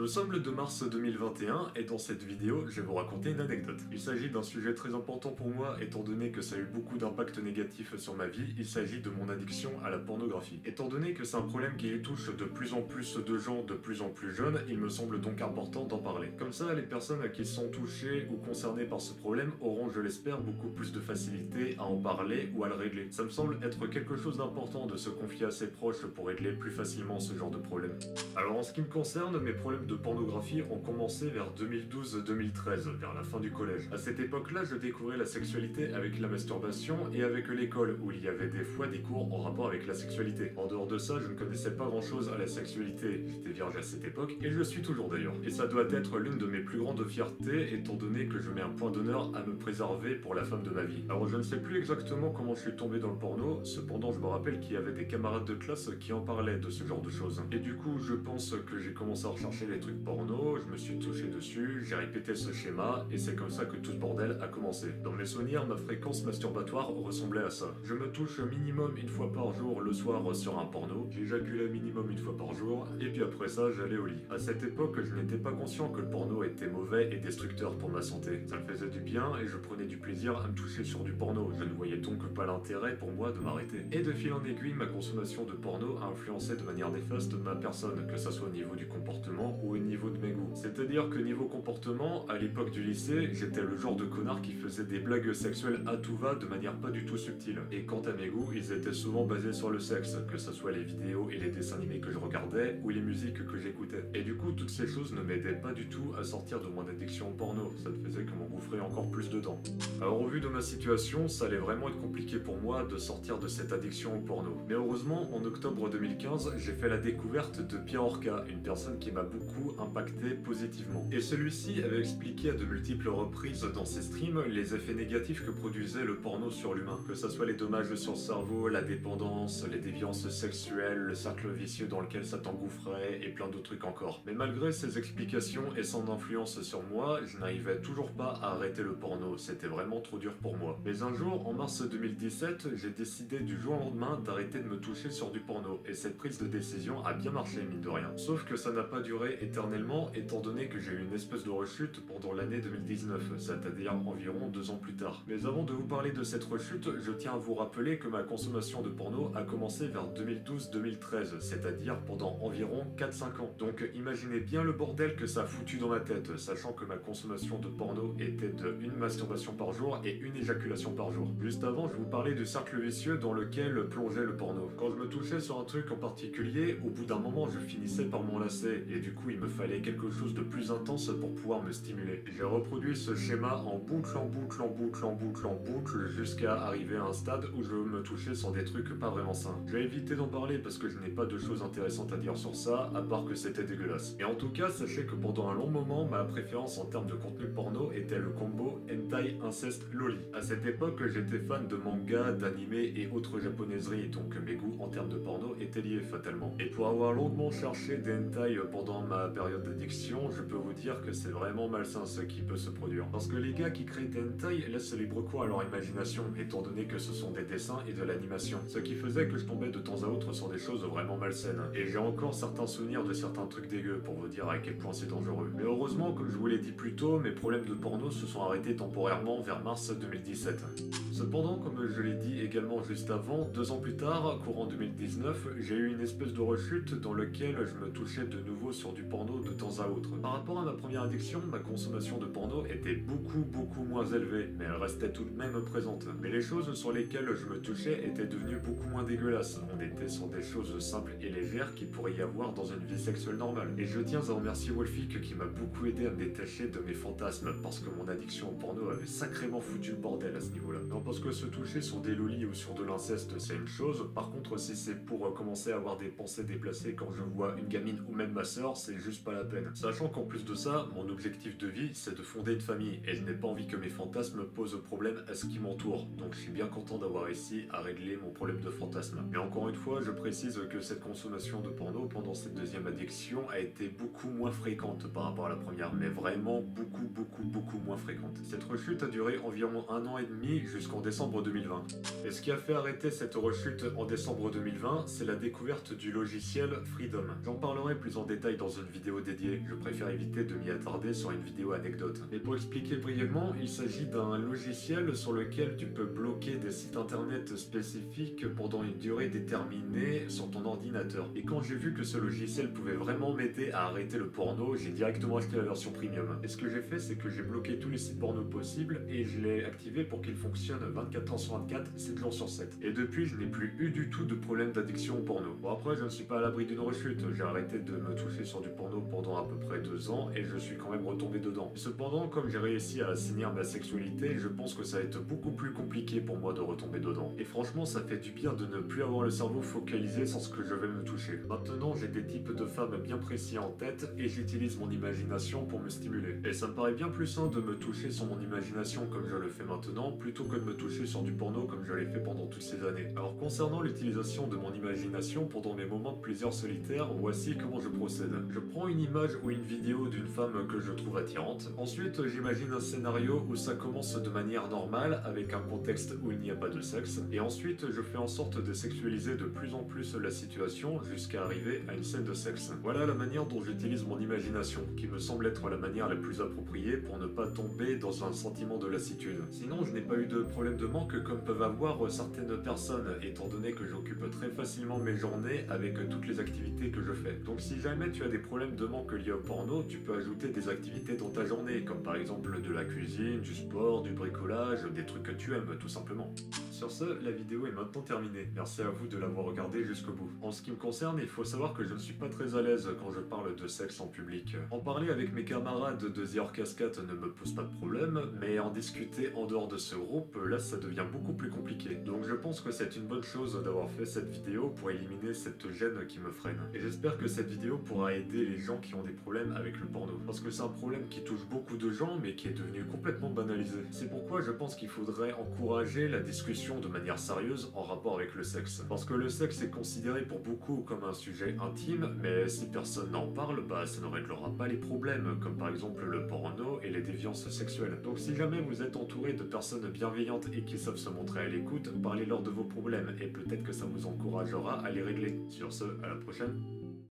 Nous sommes le 2 mars 2021 et dans cette vidéo, je vais vous raconter une anecdote. Il s'agit d'un sujet très important pour moi étant donné que ça a eu beaucoup d'impact négatif sur ma vie, il s'agit de mon addiction à la pornographie. Étant donné que c'est un problème qui touche de plus en plus de gens de plus en plus jeunes, il me semble donc important d'en parler. Comme ça, les personnes qui sont touchées ou concernées par ce problème auront, je l'espère, beaucoup plus de facilité à en parler ou à le régler. Ça me semble être quelque chose d'important de se confier à ses proches pour régler plus facilement ce genre de problème. Alors en ce qui me concerne, mes problèmes de pornographie ont commencé vers 2012-2013, vers la fin du collège. À cette époque-là, je découvrais la sexualité avec la masturbation et avec l'école, où il y avait des fois des cours en rapport avec la sexualité. En dehors de ça, je ne connaissais pas grand-chose à la sexualité. J'étais vierge à cette époque, et je le suis toujours d'ailleurs. Et ça doit être l'une de mes plus grandes fiertés, étant donné que je mets un point d'honneur à me préserver pour la femme de ma vie. Alors je ne sais plus exactement comment je suis tombé dans le porno, cependant je me rappelle qu'il y avait des camarades de classe qui en parlaient de ce genre de choses. Et du coup, je pense que j'ai commencé à rechercher les trucs porno, je me suis touché dessus, j'ai répété ce schéma, et c'est comme ça que tout ce bordel a commencé. Dans mes souvenirs, ma fréquence masturbatoire ressemblait à ça. Je me touche minimum une fois par jour le soir sur un porno, j'éjaculais minimum une fois par jour, et puis après ça, j'allais au lit. À cette époque, je n'étais pas conscient que le porno était mauvais et destructeur pour ma santé. Ça me faisait du bien, et je prenais du plaisir à me toucher sur du porno. Je ne voyais donc pas l'intérêt pour moi de m'arrêter. Et de fil en aiguille, ma consommation de porno a influencé de manière néfaste ma personne, que ça soit au niveau du comportement ou au niveau de mes goûts. C'est-à-dire que niveau comportement, à l'époque du lycée, j'étais le genre de connard qui faisait des blagues sexuelles à tout va de manière pas du tout subtile. Et quant à mes goûts, ils étaient souvent basés sur le sexe, que ce soit les vidéos et les dessins animés que je regardais ou les musiques que j'écoutais. Et du coup, toutes ces choses ne m'aidaient pas du tout à sortir de mon addiction au porno, ça ne faisait que m'engouffrer encore plus dedans. Alors au vu de ma situation, ça allait vraiment être compliqué pour moi de sortir de cette addiction au porno. Mais heureusement, en octobre 2015, j'ai fait la découverte de Pierre Orca, une personne qui m'a beaucoup impacté positivement. Et celui-ci avait expliqué à de multiples reprises dans ses streams les effets négatifs que produisait le porno sur l'humain. Que ça soit les dommages sur le cerveau, la dépendance, les déviances sexuelles, le cercle vicieux dans lequel ça t'engouffrait et plein d'autres trucs encore. Mais malgré ces explications et son influence sur moi, je n'arrivais toujours pas à arrêter le porno, c'était vraiment trop dur pour moi. Mais un jour, en mars 2017, j'ai décidé du jour au lendemain d'arrêter de me toucher sur du porno, et cette prise de décision a bien marché mine de rien. Sauf que ça n'a pas duré éternellement, étant donné que j'ai eu une espèce de rechute pendant l'année 2019, c'est-à-dire environ 2 ans plus tard. Mais avant de vous parler de cette rechute, je tiens à vous rappeler que ma consommation de porno a commencé vers 2012-2013, c'est-à-dire pendant environ 4-5 ans. Donc imaginez bien le bordel que ça a foutu dans ma tête, sachant que ma consommation de porno était de une masturbation par jour et une éjaculation par jour. Juste avant, je vous parlais du cercle vicieux dans lequel plongeait le porno. Quand je me touchais sur un truc en particulier, au bout d'un moment, je finissais par m'enlacer, et du coup, il me fallait quelque chose de plus intense pour pouvoir me stimuler. J'ai reproduit ce schéma en boucle, en boucle, en boucle, en boucle, en boucle, jusqu'à arriver à un stade où je me touchais sur des trucs pas vraiment sains. Je vais éviter d'en parler parce que je n'ai pas de choses intéressantes à dire sur ça, à part que c'était dégueulasse. Et en tout cas, sachez que pendant un long moment, ma préférence en termes de contenu porno était le combo hentai, inceste, loli. À cette époque, j'étais fan de manga, d'animé et autres japonaiseries, donc mes goûts en termes de porno étaient liés fatalement. Et pour avoir longuement cherché des hentai pendant ma période d'addiction, je peux vous dire que c'est vraiment malsain ce qui peut se produire. Parce que les gars qui créent des hentai laissent libre cours à leur imagination, étant donné que ce sont des dessins et de l'animation. Ce qui faisait que je tombais de temps à autre sur des choses vraiment malsaines. Et j'ai encore certains souvenirs de certains trucs dégueux pour vous dire à quel point c'est dangereux. Mais heureusement, comme je vous l'ai dit plus tôt, mes problèmes de porno se sont arrêtés temporairement vers mars 2017. Cependant, comme je l'ai dit également juste avant, 2 ans plus tard, courant 2019, j'ai eu une espèce de rechute dans laquelle je me touchais de nouveau sur du porno de temps à autre. Par rapport à ma première addiction, ma consommation de porno était beaucoup moins élevée, mais elle restait tout de même présente. Mais les choses sur lesquelles je me touchais étaient devenues beaucoup moins dégueulasses. On était sur des choses simples et légères qu'il pourrait y avoir dans une vie sexuelle normale. Et je tiens à remercier Wolfic qui m'a beaucoup aidé à me détacher de mes fantasmes, parce que mon addiction au porno avait sacrément foutu le bordel à ce niveau-là. Non, parce que se toucher sur des lolis ou sur de l'inceste, c'est une chose. Par contre, si c'est pour commencer à avoir des pensées déplacées quand je vois une gamine ou même ma sœur, c'est juste pas la peine. Sachant qu'en plus de ça, mon objectif de vie, c'est de fonder une famille, et je n'ai pas envie que mes fantasmes posent problème à ce qui m'entoure. Donc je suis bien content d'avoir réussi à régler mon problème de fantasme. Mais encore une fois, je précise que cette consommation de porno pendant cette deuxième addiction a été beaucoup moins fréquente par rapport à la première, mais vraiment beaucoup moins fréquente. Cette rechute a duré environ 1 an et demi jusqu'en décembre 2020. Et ce qui a fait arrêter cette rechute en décembre 2020, c'est la découverte du logiciel Freedom. J'en parlerai plus en détail dans une vidéo dédiée, je préfère éviter de m'y attarder sur une vidéo anecdote. Et pour expliquer brièvement, il s'agit d'un logiciel sur lequel tu peux bloquer des sites internet spécifiques pendant une durée déterminée sur ton ordinateur. Et quand j'ai vu que ce logiciel pouvait vraiment m'aider à arrêter le porno, j'ai directement acheté la version premium. Et ce que j'ai fait, c'est que j'ai bloqué tous les sites porno possibles et je l'ai activé pour qu'il fonctionne 24 heures sur 24, 7 jours sur 7. Et depuis, je n'ai plus eu du tout de problème d'addiction au porno. Bon, après, je ne suis pas à l'abri d'une rechute. J'ai arrêté de me toucher sur du porno pendant à peu près 2 ans et je suis quand même retombé dedans. Cependant, comme j'ai réussi à assainir ma sexualité, je pense que ça va être beaucoup plus compliqué pour moi de retomber dedans. Et franchement, ça fait du bien de ne plus avoir le cerveau focalisé sur ce que je vais me toucher. Maintenant, j'ai des types de femmes bien précis en tête et j'utilise mon imagination pour me stimuler. Et ça me paraît bien plus sain de me toucher sur mon imagination comme je le fais maintenant, plutôt que de me toucher sur du porno comme je l'ai fait pendant toutes ces années. Alors concernant l'utilisation de mon imagination pendant mes moments de plaisir solitaire, voici comment je procède. Je prends une image ou une vidéo d'une femme que je trouve attirante. Ensuite, j'imagine un scénario où ça commence de manière normale, avec un contexte où il n'y a pas de sexe. Et ensuite, je fais en sorte de sexualiser de plus en plus la situation jusqu'à arriver à une scène de sexe. Voilà la manière dont j'utilise mon imagination, qui me semble être la manière la plus appropriée pour ne pas tomber dans un sentiment de lassitude. Sinon, je n'ai pas eu de problème de manque comme peuvent avoir certaines personnes, étant donné que j'occupe très facilement mes journées avec toutes les activités que je fais. Donc si jamais tu as des problèmes de manque liés au porno, tu peux ajouter des activités dans ta journée, comme par exemple de la cuisine, du sport, du bricolage, des trucs que tu aimes tout simplement. Sur ce, la vidéo est maintenant terminée. Merci à vous de l'avoir regardée jusqu'au bout. En ce qui me concerne, il faut savoir que je ne suis pas très à l'aise quand je parle de sexe en public. En parler avec mes camarades de The Orcascat ne me pose pas de problème, mais en discuter en dehors de ce groupe, là ça devient beaucoup plus compliqué. Donc je pense que c'est une bonne chose d'avoir fait cette vidéo pour éliminer cette gêne qui me freine. Et j'espère que cette vidéo pourra aider les gens qui ont des problèmes avec le porno. Parce que c'est un problème qui touche beaucoup de gens, mais qui est devenu complètement banalisé. C'est pourquoi je pense qu'il faudrait encourager la discussion de manière sérieuse en rapport avec le sexe. Parce que le sexe est considéré pour beaucoup comme un sujet intime, mais si personne n'en parle, bah ça ne réglera pas les problèmes, comme par exemple le porno et les déviances sexuelles. Donc si jamais vous êtes entouré de personnes bienveillantes et qui savent se montrer à l'écoute, parlez-leur de vos problèmes et peut-être que ça vous encouragera à les régler. Sur ce, à la prochaine.